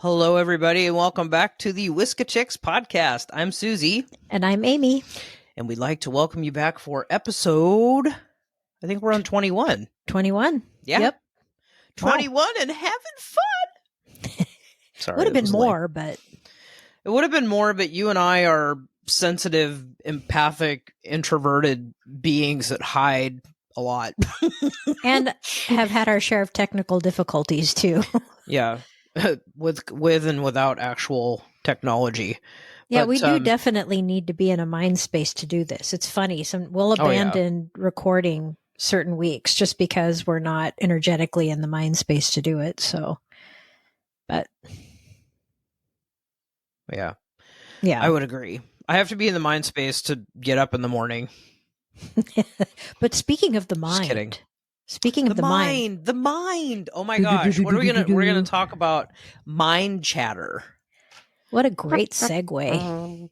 Hello, everybody, and welcome back to the Whiska Chicks podcast. I'm Suzie, And I'm Amy. and we'd like to welcome you back for episode, I think we're on 21. 21. Yeah. Yep. 21 and having fun. Sorry. Would have that been was more, but It would have been more, but you and I are sensitive, empathic, introverted beings that hide a lot. and have had our share of technical difficulties too. Yeah. with and without actual technology. Yeah, But, we do definitely need to be in a mind space to do this. It's funny. We'll Oh, yeah. abandon recording certain weeks just because we're not energetically in the mind space to do it. So, but Yeah. yeah, I would agree. I have to be in the mind space to get up in the morning. But speaking of the Just kidding. mind, speaking of the mind, The mind. Oh my gosh. What are we we're gonna talk about mind chatter. what a great segue.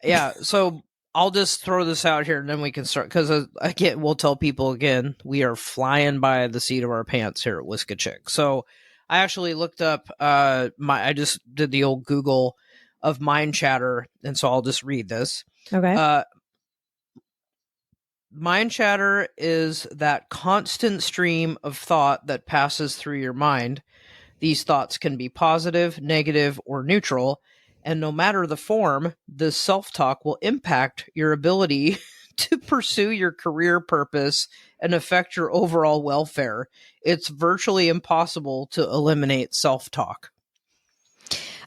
Yeah, so I'll just throw this out here and then we can start, because again, we'll tell people again, we are flying by the seat of our pants here at Whiska Chick. So I actually looked up I just did the old Google of mind chatter, and so I'll just read this. Okay. Mind chatter is that constant stream of thought that passes through your mind. These thoughts can be positive, negative, or neutral, and no matter the form, this self-talk will impact your ability to pursue your career purpose and affect your overall welfare. It's virtually impossible to eliminate self-talk.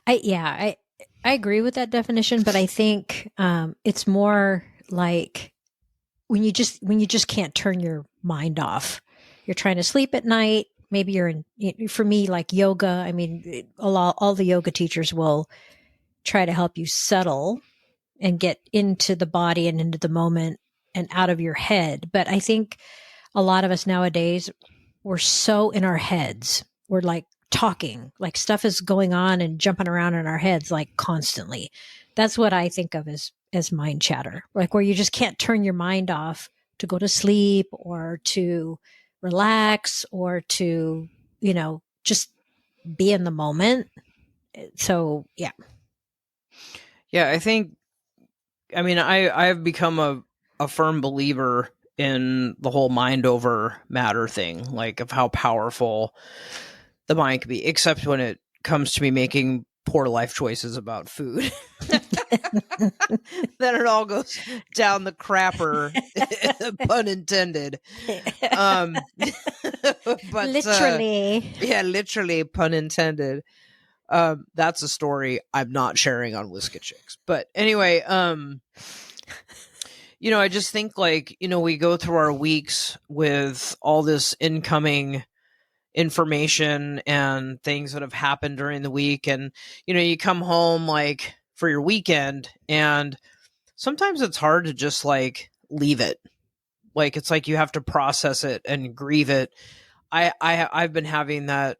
I agree with that definition, but I think it's more like when you just can't turn your mind off. You're trying to sleep at night. Maybe you're in. For me, like yoga. I mean, all the yoga teachers will try to help you settle and get into the body and into the moment and out of your head. But I think a lot of us nowadays, we're so in our heads. We're like talking, like stuff is going on and jumping around in our heads like constantly. That's what I think of as mind chatter, like where you just can't turn your mind off to go to sleep or to relax or to, just be in the moment. So, yeah. Yeah, I've become a firm believer in the whole mind over matter thing, like of how powerful the mind can be, except when it comes to me making poor life choices about food. Then it all goes down the crapper, pun intended. But Literally. yeah, literally pun intended. That's a story I'm not sharing on Whiska Chicks. But anyway, I just think we go through our weeks with all this incoming information and things that have happened during the week. And, you come home like for your weekend, and sometimes it's hard to just leave it. Like, it's like you have to process it and grieve it. I've been having that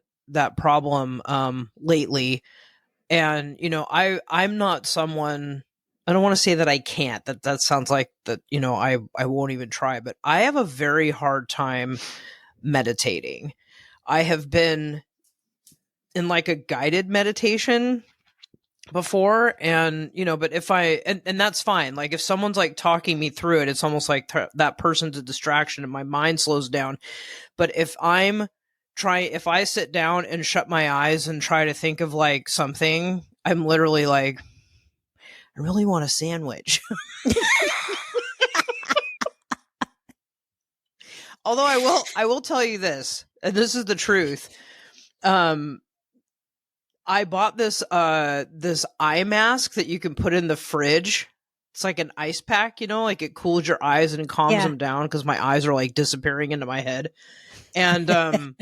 problem lately. And, I'm not someone, I don't want to say that I can't, that sounds like that, I won't even try, but I have a very hard time meditating. I have been in like a guided meditation before, and but if and that's fine. Like if someone's like talking me through it, it's almost like that person's a distraction and my mind slows down. But if I sit down and shut my eyes and try to think of like something, I'm literally like, I really want a sandwich. Although I will tell you this, and this is the truth. I bought this eye mask that you can put in the fridge. It's like an ice pack, like it cools your eyes and calms them down, because my eyes are like disappearing into my head. And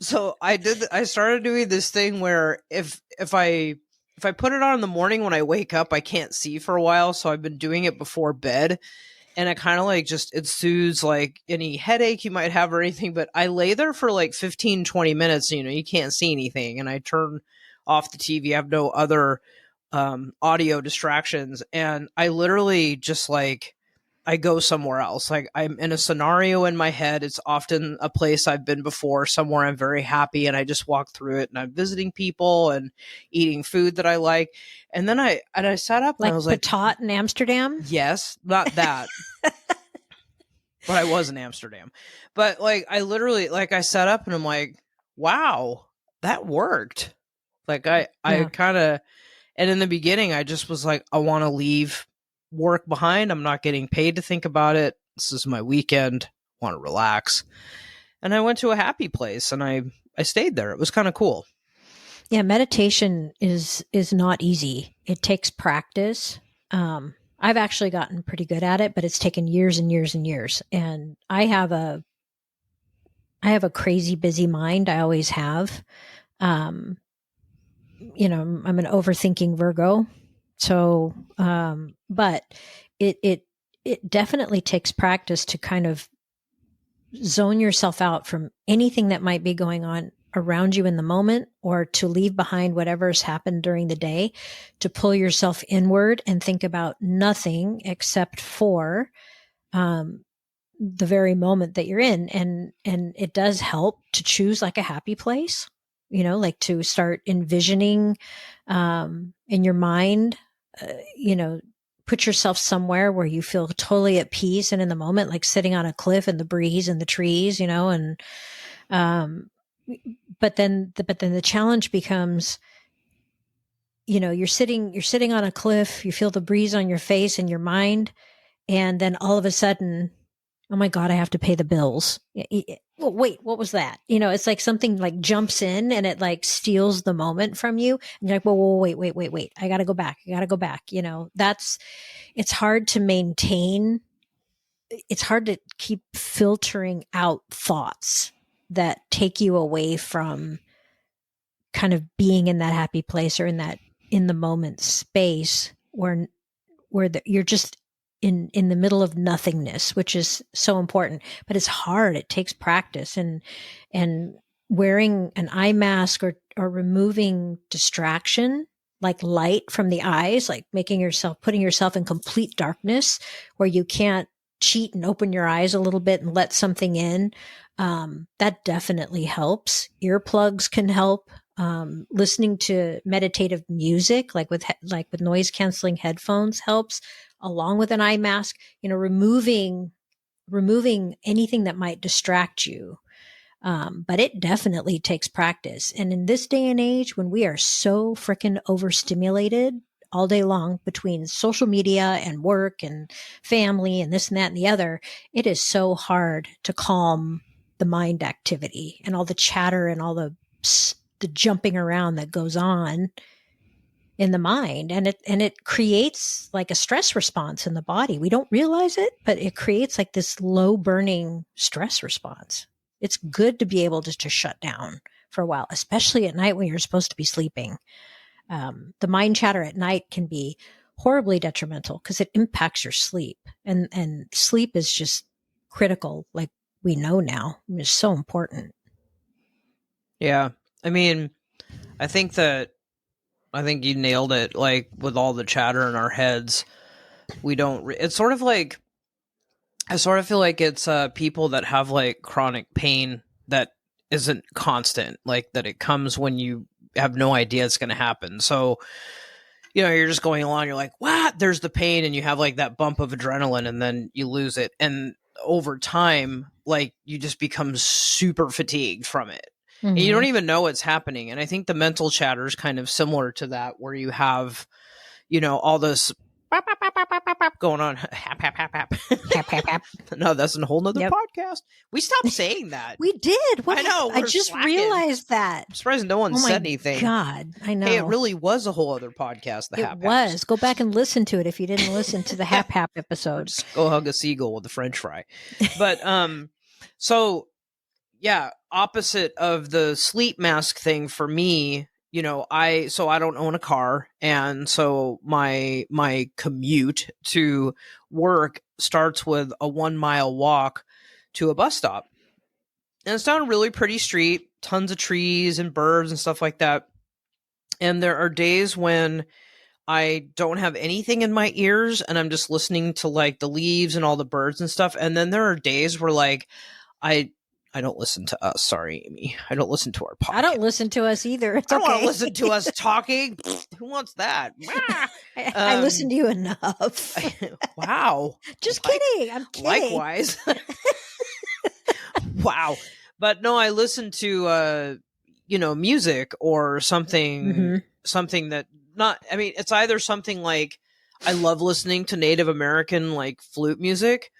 so I started doing this thing where if I put it on in the morning when I wake up, I can't see for a while. So I've been doing it before bed, and it kind of like it soothes like any headache you might have or anything. But I lay there for like 15, 20 minutes, you can't see anything. And I turn off the TV. I have no other audio distractions. And I literally just I I go somewhere else. Like I'm in a scenario in my head. It's often a place I've been before, somewhere I'm very happy, and I just walk through it and I'm visiting people and eating food that I like. And then I sat up and I Like was like, Patat in Amsterdam? yes, not that. But I was in Amsterdam. But like I literally like I sat up and I'm like, wow, that worked. Like I Yeah. kind of, and in the beginning I just was like, I want to leave work behind. I'm not getting paid to think about it. This is my weekend. I want to relax. And I went to a happy place and I stayed there. It was kind of cool. Yeah, meditation is not easy. It takes practice. I've actually gotten pretty good at it, but it's taken years and years and years. And I have a crazy busy mind. I always have. Um, I'm an overthinking Virgo. So, but it definitely takes practice to kind of zone yourself out from anything that might be going on around you in the moment, or to leave behind whatever's happened during the day, to pull yourself inward and think about nothing except for the very moment that you're in. And it does help to choose like a happy place, like to start envisioning in your mind, put yourself somewhere where you feel totally at peace and in the moment, like sitting on a cliff and the breeze and the trees, and but then the challenge becomes, you're sitting on a cliff, you feel the breeze on your face and your mind, and then all of a sudden, oh my God, I have to pay the bills. Well, wait, what was that? It's like something like jumps in and it like steals the moment from you. And you're like, whoa, wait. I got to go back. It's hard to maintain. It's hard to keep filtering out thoughts that take you away from kind of being in that happy place, or in the moment space where you're just in the middle of nothingness, which is so important. But it's hard. It takes practice, and wearing an eye mask, or removing distraction like light from the eyes, like putting yourself in complete darkness where you can't cheat and open your eyes a little bit and let something in. That definitely helps. Earplugs can help. Listening to meditative music, like with noise canceling headphones, helps, along with an eye mask. Removing anything that might distract you. But it definitely takes practice. And in this day and age, when we are so freaking overstimulated all day long between social media and work and family and this and that and the other, it is so hard to calm the mind activity and all the chatter and all the jumping around that goes on in the mind. And it creates like a stress response in the body. We don't realize it, but it creates like this low burning stress response. It's good to be able to shut down for a while, especially at night when you're supposed to be sleeping. The mind chatter at night can be horribly detrimental because it impacts your sleep, and sleep is just critical. Like we know now, it's so important. Yeah. I mean, I think you nailed it. Like with all the chatter in our heads, it's sort of like, I sort of feel like it's people that have like chronic pain that isn't constant, like that it comes when you have no idea it's going to happen. So, you're just going along, you're like, what? There's the pain, and you have like that bump of adrenaline, and then you lose it. And over time, like you just become super fatigued from it. Mm-hmm. And you don't even know what's happening. And I think the mental chatter is kind of similar to that, where you have, all this going on. Hap, hap, hap, hap. Hap, hap, hap. No, that's a whole nother podcast. We stopped saying that. We did. I know. I just realized that. I'm surprised no one said anything. God, I know. Hey, it really was a whole other podcast. It was. Go back and listen to it if you didn't listen to the Hap Hap episode. Just go hug a seagull with a French fry. But so yeah, opposite of the sleep mask thing for me. I don't own a car, and so my commute to work starts with a 1 mile walk to a bus stop. And it's down a really pretty street, tons of trees and birds and stuff like that. And there are days when I don't have anything in my ears and I'm just listening to like the leaves and all the birds and stuff. And then there are days where like I I don't listen to us. Sorry, Amy. I don't listen to our podcast. I don't listen to us either. It's I don't want okay. to listen to us talking. Who wants that? I listen to you enough. Wow. Just kidding. I'm kidding. Likewise. Wow. But no, I listen to music or something that it's either something like I love listening to Native American like flute music,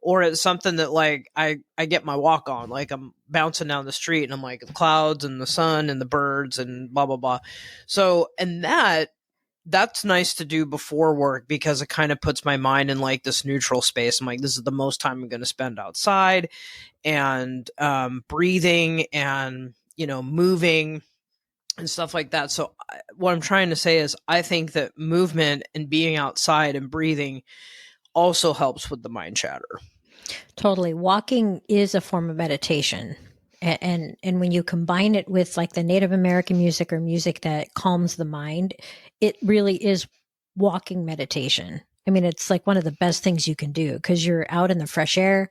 or it's something that like I get my walk on, like I'm bouncing down the street and I'm like the clouds and the sun and the birds and blah blah blah. So, and that's nice to do before work because it kind of puts my mind in like this neutral space. I'm like, this is the most time I'm going to spend outside and breathing and moving and stuff like that. So what I'm trying to say is I think that movement and being outside and breathing also helps with the mind chatter. Totally. Walking is a form of meditation. And when you combine it with like the Native American music or music that calms the mind, it really is walking meditation. I mean, it's like one of the best things you can do because you're out in the fresh air.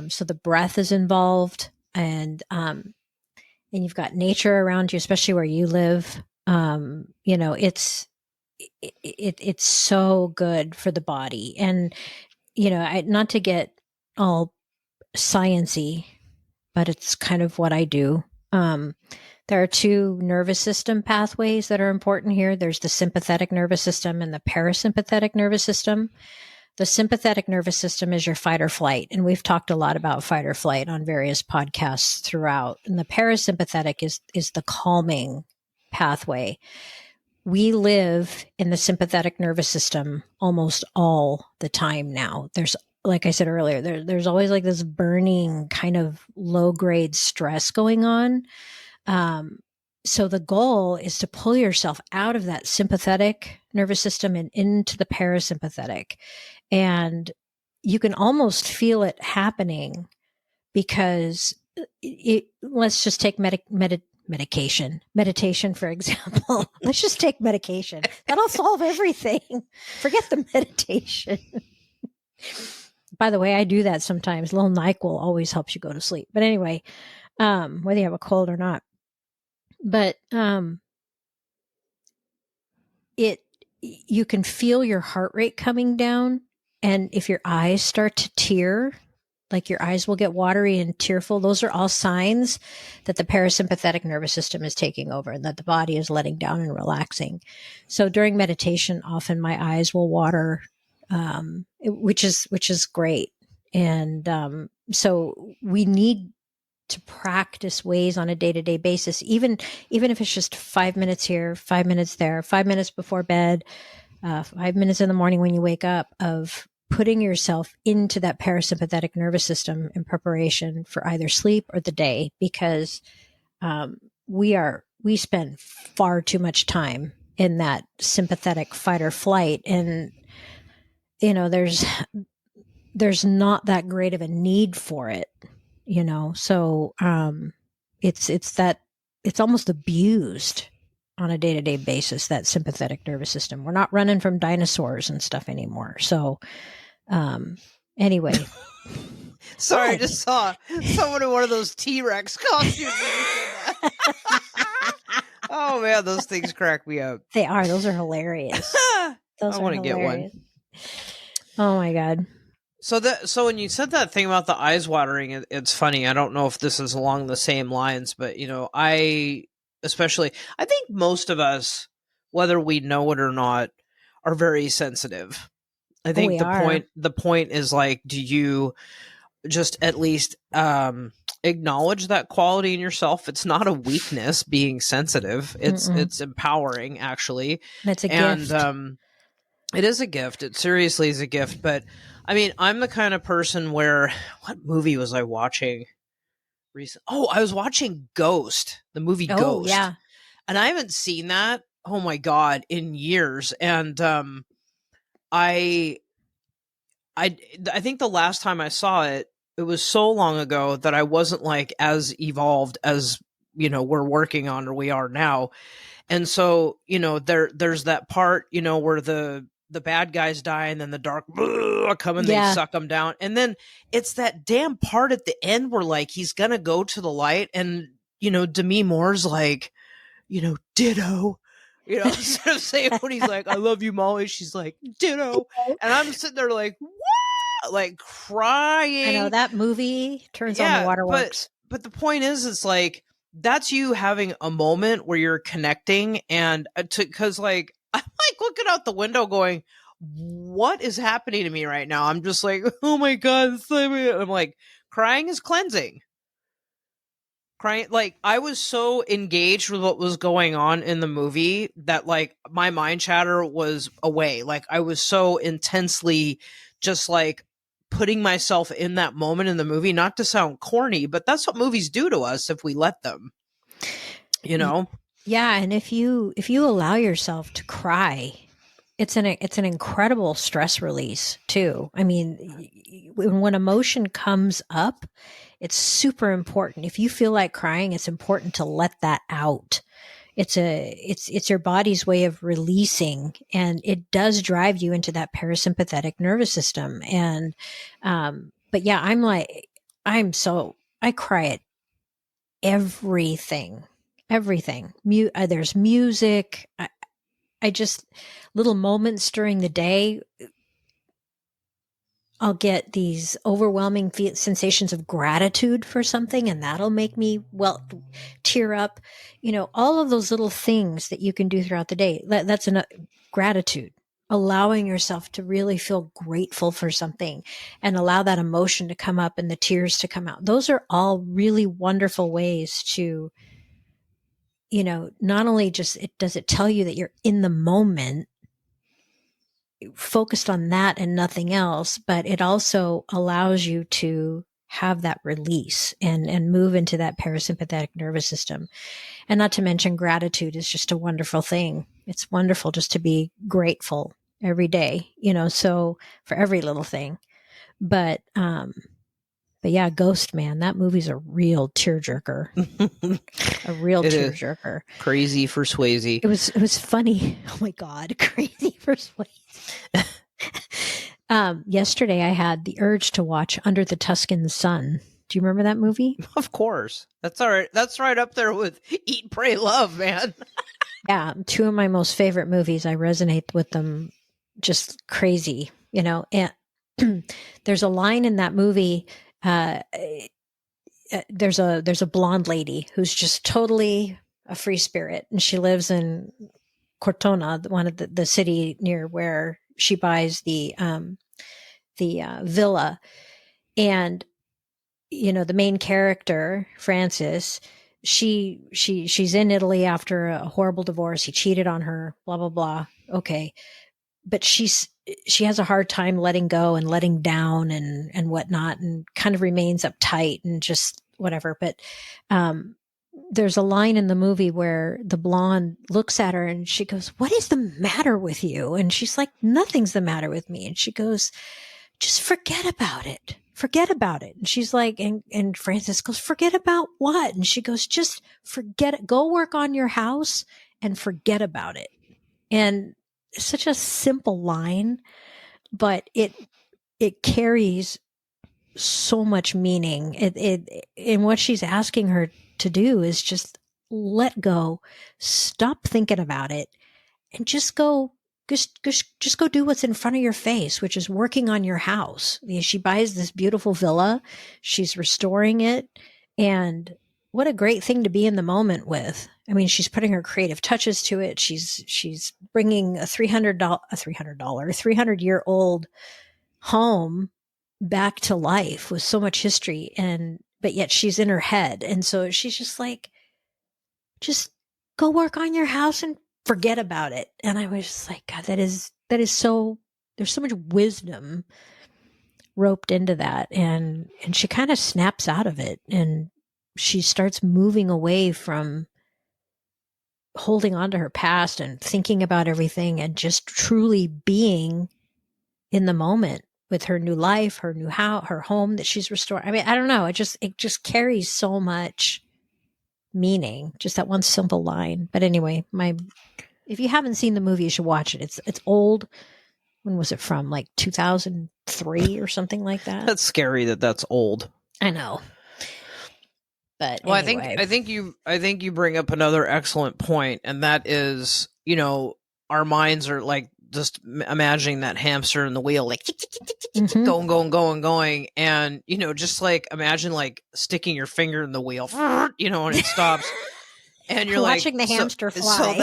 So the breath is involved, and you've got nature around you, especially where you live. It's so good for the body. And not to get all science-y, but it's kind of what I do. There are two nervous system pathways that are important here. There's the sympathetic nervous system and the parasympathetic nervous system. The sympathetic nervous system is your fight or flight. And we've talked a lot about fight or flight on various podcasts throughout. And the parasympathetic is the calming pathway. We live in the sympathetic nervous system almost all the time now. There's, like I said earlier, there's always like this burning kind of low grade stress going on. So the goal is to pull yourself out of that sympathetic nervous system and into the parasympathetic. And you can almost feel it happening because let's just take medication, for example. Let's just take medication. That'll solve everything. Forget the meditation. By the way, I do that sometimes. A little NyQuil always helps you go to sleep. But anyway, whether you have a cold or not. But you can feel your heart rate coming down. And if your eyes start to tear, like your eyes will get watery and tearful, those are all signs that the parasympathetic nervous system is taking over and that the body is letting down and relaxing. So during meditation, often my eyes will water, which is great. And so we need to practice ways on a day-to-day basis, even if it's just 5 minutes here, 5 minutes there, 5 minutes before bed, 5 minutes in the morning when you wake up, of putting yourself into that parasympathetic nervous system in preparation for either sleep or the day, because we spend far too much time in that sympathetic fight or flight, and there's not that great of a need for it. So it's almost abused on a day-to-day basis, that sympathetic nervous system. We're not running from dinosaurs and stuff anymore. So anyway. Sorry, I just saw someone in one of those T-Rex costumes. Oh man, those things crack me up. They are. Those are hilarious. I want to get one. Oh my God. So when you said that thing about the eyes watering, it's funny. I don't know if this is along the same lines, but I think most of us, whether we know it or not, are very sensitive. I think the point is like, do you just at least acknowledge that quality in yourself? It's not a weakness being sensitive. It's empowering, actually. It's a gift. And it is a gift. It seriously is a gift. But I mean, I'm the kind of person where, what movie was I watching recently? Oh, I was watching Ghost, the movie Ghost. Yeah. And I haven't seen that, oh my God, in years. And I think the last time I saw it, it was so long ago that I wasn't like as evolved as we're working on, or we are now. And so, there's that part, where the bad guys die, and then the dark come and they Yeah. suck them down. And then it's that damn part at the end where like he's gonna go to the light, and Demi Moore's like, ditto. Instead of saying when he's like, I love you, Molly, she's like, ditto. And I'm sitting there like, what? Like crying. I know that movie turns on the Yeah, waterworks. but the point is, it's like that's you having a moment where you're connecting, and because like I'm like looking out the window going, what is happening to me right now? I'm just like, oh my god, I'm like, crying is cleansing. Crying, like I was so engaged with what was going on in the movie that like my mind chatter was away. Like I was so intensely just like putting myself in that moment in the movie, not to sound corny, but that's what movies do to us if we let them, Yeah, and if you allow yourself to cry, it's an incredible stress release too. I mean, when emotion comes up, it's super important. If you feel like crying, it's important to let that out. It's your body's way of releasing, and it does drive you into that parasympathetic nervous system. And but yeah, I cry at everything, everything. There's music. I just little moments during the day. I'll get these overwhelming sensations of gratitude for something, and that'll make me tear up. All of those little things that you can do throughout the day. That's gratitude, allowing yourself to really feel grateful for something, and allow that emotion to come up and the tears to come out. Those are all really wonderful ways to, not only does it tell you that you're in the moment, focused on that and nothing else, but it also allows you to have that release and move into that parasympathetic nervous system. And not to mention, gratitude is just a wonderful thing. It's wonderful just to be grateful every day, so for every little thing. But yeah, Ghost, man, that movie's a real tearjerker. A real tearjerker. Crazy for Swayze. It was funny. Oh my God, crazy for Swayze. Yesterday I had the urge to watch Under the Tuscan Sun. Do you remember that movie? Of course. That's all right. That's right up there with Eat, Pray, Love, man. Yeah, two of my most favorite movies. I resonate with them just crazy, and there's a line in that movie. There's a blonde lady who's just totally a free spirit, and she lives in Cortona, one of the city near where she buys the villa. And the main character, Frances, she's in Italy after a horrible divorce. He cheated on her, blah blah blah. Okay, but she has a hard time letting go and letting down and whatnot, and kind of remains uptight and just whatever. But there's a line in the movie where the blonde looks at her and she goes, "What is the matter with you?" And she's like, "Nothing's the matter with me." And she goes, "Just forget about it. Forget about it." And she's like, and Frances goes, "Forget about what?" And she goes, "Just forget it. Go work on your house and forget about it." And it's such a simple line, but it carries so much meaning. And what she's asking her to do is just let go, stop thinking about it, and just go do what's in front of your face, which is working on your house. She buys this beautiful villa, she's restoring it, and what a great thing to be in the moment with. I mean, she's putting her creative touches to it. She's bringing a $300-year-old home back to life with so much history, but yet she's in her head. And so she's just like, just go work on your house and forget about it. And I was just like, God, that is so, there's so much wisdom roped into that. And she kind of snaps out of it, and she starts moving away from holding on to her past and thinking about everything, and just truly being in the moment with her new life, her new house, her home that she's restored. I mean, I don't know. It just carries so much meaning, just that one simple line. But anyway, if you haven't seen the movie, you should watch it. It's old. When was it from? Like 2003 or something like that. That's scary that's old. I know. But well, anyway. I think you bring up another excellent point, and that is, our minds are like just imagining that hamster in the wheel, like going, and just like imagine like sticking your finger in the wheel, and it stops. And you're watching the hamster fly. So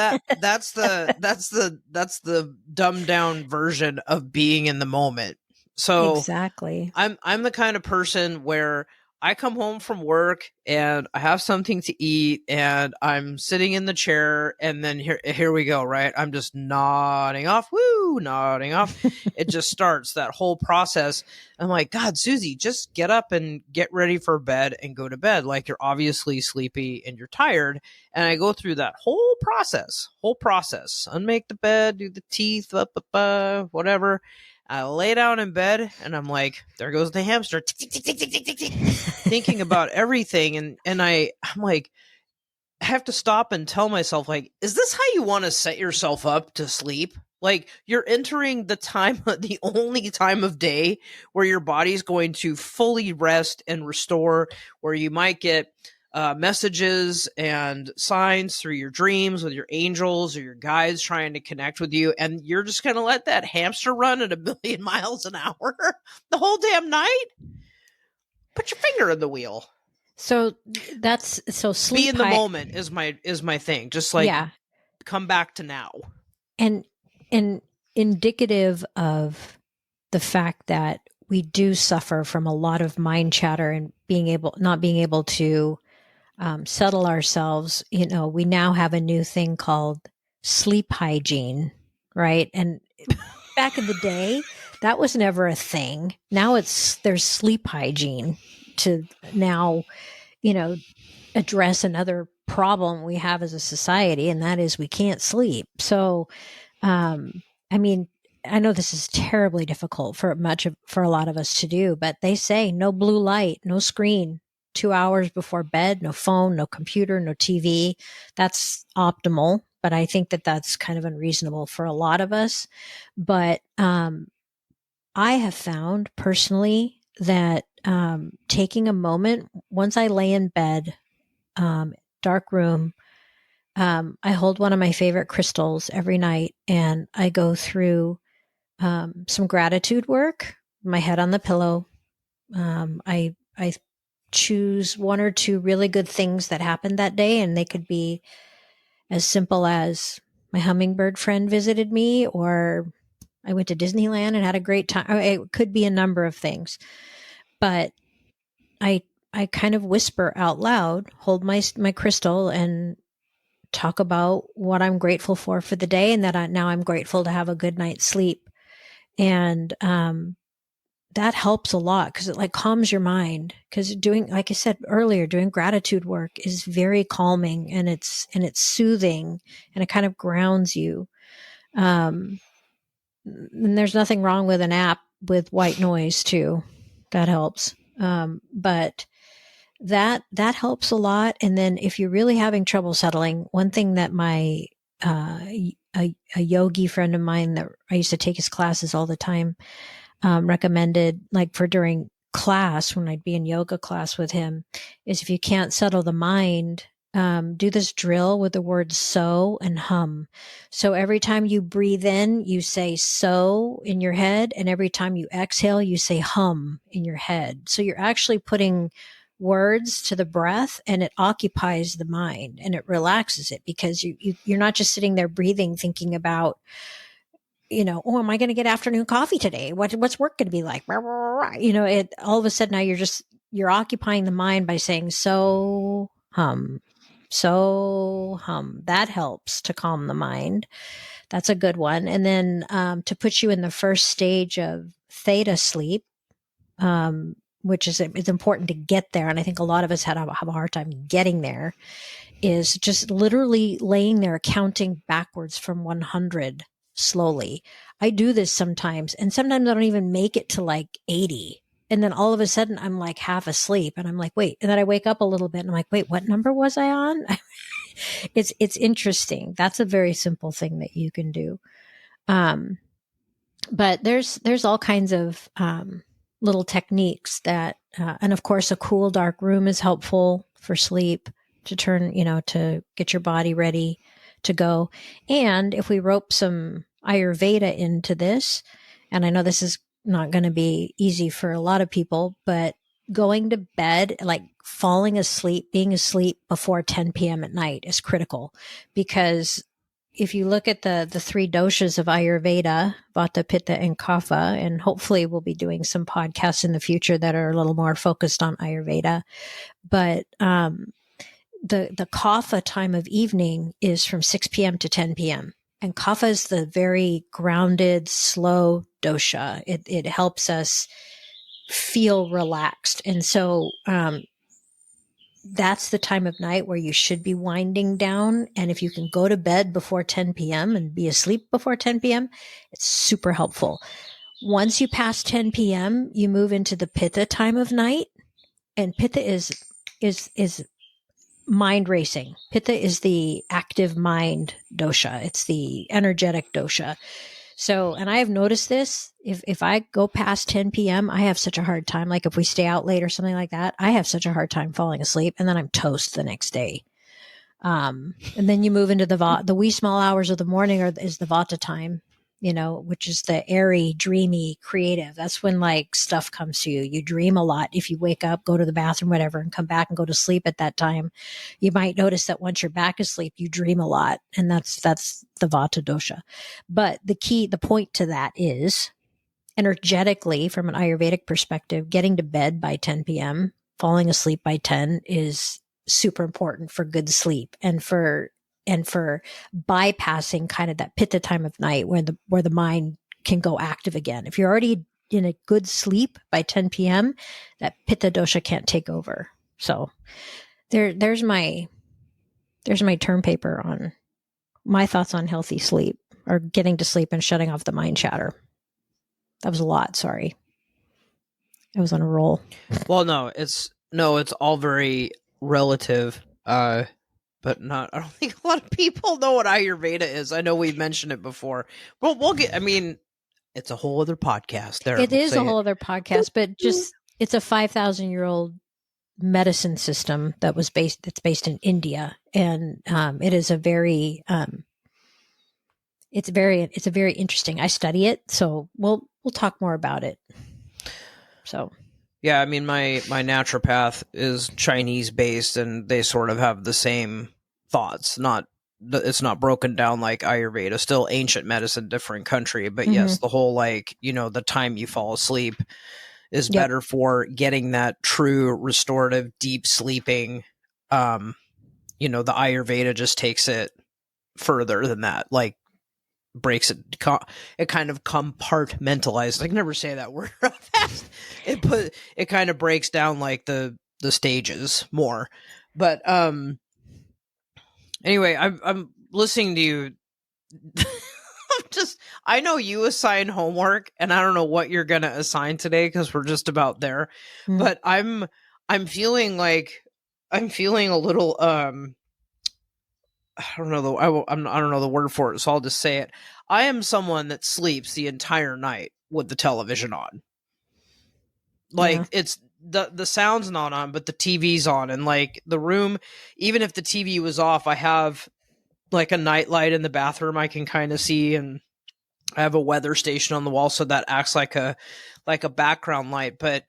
that's the dumbed down version of being in the moment. So exactly. I'm the kind of person where I come home from work and I have something to eat and I'm sitting in the chair, and then here we go, right? I'm just nodding off. It just starts that whole process. I'm like, God, Suzie, just get up and get ready for bed and go to bed. Like, you're obviously sleepy and you're tired. And I go through that whole process, unmake the bed, do the teeth, whatever. I lay down in bed and I'm like, there goes the hamster, thinking about everything. And I'm like, I have to stop and tell myself, like, is this how you want to set yourself up to sleep? Like, you're entering the only time of day where your body's going to fully rest and restore, where you might get messages and signs through your dreams with your angels or your guides trying to connect with you, and you're just going to let that hamster run at 1,000,000 miles an hour the whole damn night? Put your finger in the wheel. So that's sleep. Be in the moment is my thing. Just like, come back to now. And indicative of the fact that we do suffer from a lot of mind chatter and not being able to settle ourselves. We now have a new thing called sleep hygiene, right? And back in the day, that was never a thing. Now there's sleep hygiene to now, address another problem we have as a society, and that is we can't sleep. So, I mean, I know this is terribly difficult for a lot of us to do, but they say no blue light, no screen, 2 hours before bed, no phone, no computer, no TV. That's optimal, but I think that that's kind of unreasonable for a lot of us. But I have found personally that taking a moment, once I lay in bed, dark room, I hold one of my favorite crystals every night, and I go through some gratitude work, my head on the pillow. I choose 1 or 2 really good things that happened that day, and they could be as simple as my hummingbird friend visited me, or I went to Disneyland and had a great time. It could be a number of things, but I kind of whisper out loud, hold my crystal, and talk about what I'm grateful for the day, and that now I'm grateful to have a good night's sleep. And that helps a lot because it like calms your mind. Because like I said earlier, doing gratitude work is very calming, and it's soothing, and it kind of grounds you. And there's nothing wrong with an app with white noise too. That helps. But that helps a lot. And then if you're really having trouble settling, one thing that my a yogi friend of mine that I used to take his classes all the time recommended, like for during class when I'd be in yoga class with him, is if you can't settle the mind, do this drill with the words so and hum. So every time you breathe in, you say so in your head, and every time you exhale, you say hum in your head. So you're actually putting words to the breath, and it occupies the mind and it relaxes it, because you're not just sitting there breathing thinking about, oh, am I going to get afternoon coffee today? What's work going to be like? It all of a sudden now you're occupying the mind by saying so hum. That helps to calm the mind. That's a good one. And then to put you in the first stage of theta sleep, which is it's important to get there, and I think a lot of us have a hard time getting there, is just literally laying there counting backwards from 100 slowly. I do this sometimes, and sometimes I don't even make it to like 80. And then all of a sudden I'm like half asleep and I'm like, wait, and then I wake up a little bit and I'm like, wait, what number was I on? It's interesting. That's a very simple thing that you can do. Um, but there's all kinds of little techniques that, and of course, a cool, dark room is helpful for sleep to turn, to get your body ready to go. And if we rope some Ayurveda into this, and I know this is not going to be easy for a lot of people, but going to bed, like falling asleep, being asleep before 10 p.m. at night is critical, because if you look at the three doshas of Ayurveda, Vata, Pitta, and Kapha, and hopefully we'll be doing some podcasts in the future that are a little more focused on Ayurveda. But the Kapha time of evening is from 6 p.m. to 10 p.m. And Kapha is the very grounded, slow dosha. It helps us feel relaxed. And so that's the time of night where you should be winding down. And if you can go to bed before 10 p.m. and be asleep before 10 p.m., it's super helpful. Once you pass 10 p.m., you move into the Pitta time of night. And Pitta is mind racing. Pitta is the active mind dosha. It's the energetic dosha. So, and I have noticed this, if I go past 10 p.m., I have such a hard time. Like if we stay out late or something like that, I have such a hard time falling asleep, and then I'm toast the next day. And then you move into the wee small hours of the morning is the Vata time, which is the airy, dreamy, creative. That's when like stuff comes to you. You dream a lot. If you wake up, go to the bathroom, whatever, and come back and go to sleep at that time, you might notice that once you're back asleep, you dream a lot. And that's the Vata dosha. But the point to that is energetically, from an Ayurvedic perspective, getting to bed by 10 p.m., falling asleep by 10 is super important for good sleep and for bypassing kind of that Pitta time of night where the mind can go active again. If you're already in a good sleep by 10 p.m., that Pitta dosha can't take over. So there's my term paper on my thoughts on healthy sleep, or getting to sleep and shutting off the mind chatter. That was a lot. Sorry. I was on a roll. Well, no, it's all very relative. But I don't think a lot of people know what Ayurveda is. I know we've mentioned it before. Well, it's a whole other podcast there. It is a whole other podcast, but just, it's a 5,000-year-old medicine system that's based in India. And it is a very interesting. I study it, so we'll talk more about it. So yeah, I mean, my naturopath is Chinese based, and they sort of have the same thoughts. It's not broken down like Ayurveda, still ancient medicine, different country, but yes, the whole the time you fall asleep is better for getting that true restorative deep sleeping. The Ayurveda just takes it further than that, like breaks it kind of compartmentalized. I can never say that word fast. It kind of breaks down like the stages more. But anyway, I'm listening to you. I know you assign homework, and I don't know what you're gonna assign today because we're just about there. But I'm feeling a little I don't know the word for it, so I'll just say it. I am someone that sleeps the entire night with the television on. Like it's the sound's not on, but the TV's on, and like the room, even if the TV was off, I have like a night light in the bathroom I can kind of see, and I have a weather station on the wall, so that acts like a background light. But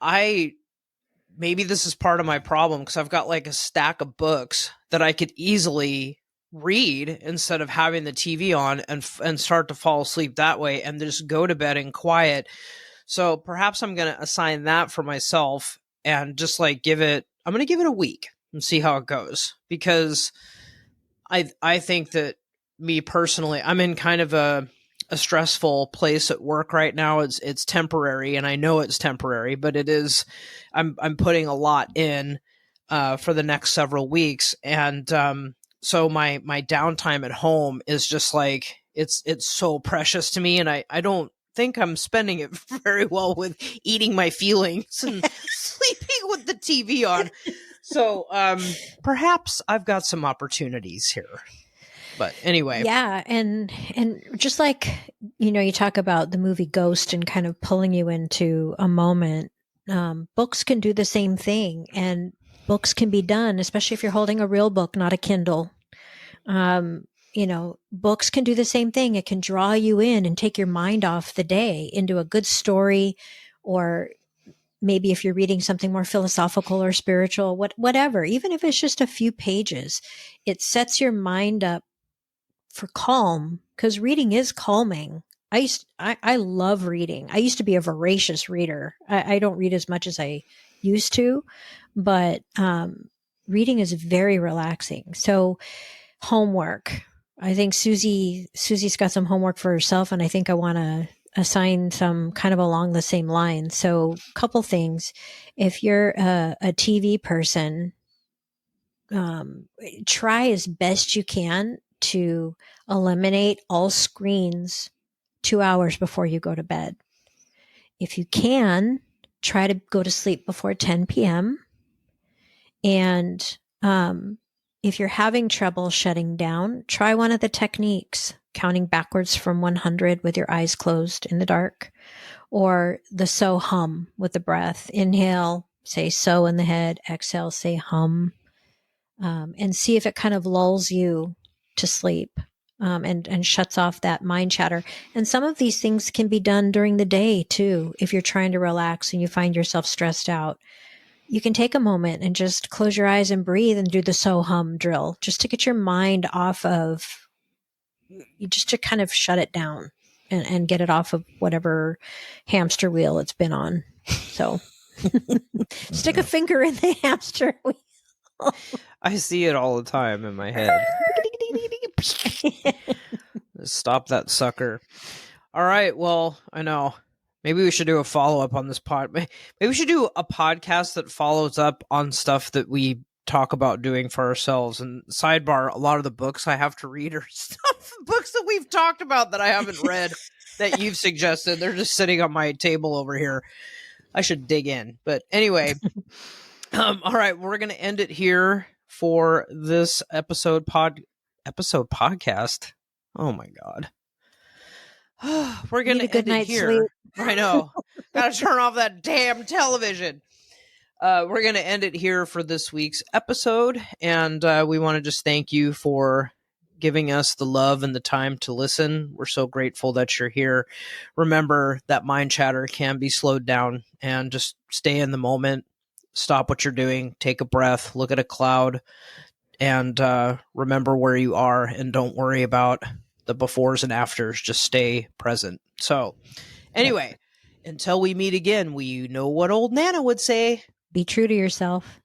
maybe this is part of my problem, because I've got like a stack of books that I could easily read instead of having the TV on and start to fall asleep that way and just go to bed in quiet. So perhaps I'm going to assign that for myself and just I'm going to give it a week and see how it goes, because I think that, me personally, I'm in kind of a stressful place at work right now. It's temporary, and I know it's temporary, but it is. I'm putting a lot in for the next several weeks, and so my downtime at home is just like it's so precious to me, and I don't think I'm spending it very well with eating my feelings and sleeping with the TV on. So perhaps I've got some opportunities here. But anyway. Yeah. And just like, you talk about the movie Ghost and kind of pulling you into a moment. Books can do the same thing, and books can be done, especially if you're holding a real book, not a Kindle. Books can do the same thing. It can draw you in and take your mind off the day into a good story, or maybe if you're reading something more philosophical or spiritual, whatever, even if it's just a few pages, it sets your mind up for calm, because reading is calming. I love reading. I used to be a voracious reader. I don't read as much as I used to, but reading is very relaxing. So homework. I think Susie's got some homework for herself, and I think I want to assign some kind of along the same lines. So couple things. If you're a TV person, try as best you can to eliminate all screens 2 hours before you go to bed. If you can, try to go to sleep before 10 p.m. And if you're having trouble shutting down, try one of the techniques, counting backwards from 100 with your eyes closed in the dark, or the so hum with the breath. Inhale, say so in the head, exhale, say hum, and see if it kind of lulls you to sleep. And shuts off that mind chatter. And some of these things can be done during the day too. If you're trying to relax and you find yourself stressed out, you can take a moment and just close your eyes and breathe and do the so hum drill, just to get your mind off of, just to kind of shut it down and get it off of whatever hamster wheel it's been on. So stick a finger in the hamster wheel. I see it all the time in my head. Stop that sucker. All right. Well, I know. Maybe we should do a follow-up on this pod. Maybe we should do a podcast that follows up on stuff that we talk about doing for ourselves. And sidebar, a lot of the books I have to read are books that we've talked about that I haven't read that you've suggested. They're just sitting on my table over here. I should dig in. But anyway, all right, we're going to end it here for this episode podcast. Oh my God. We're going to end it here. Sleep. I know. Got to turn off that damn television. We're going to end it here for this week's episode. And we want to just thank you for giving us the love and the time to listen. We're so grateful that you're here. Remember that mind chatter can be slowed down, and just stay in the moment. Stop what you're doing. Take a breath. Look at a cloud. And remember where you are, and don't worry about the befores and afters. Just stay present. So anyway, until we meet again, we know what old Nana would say. Be true to yourself.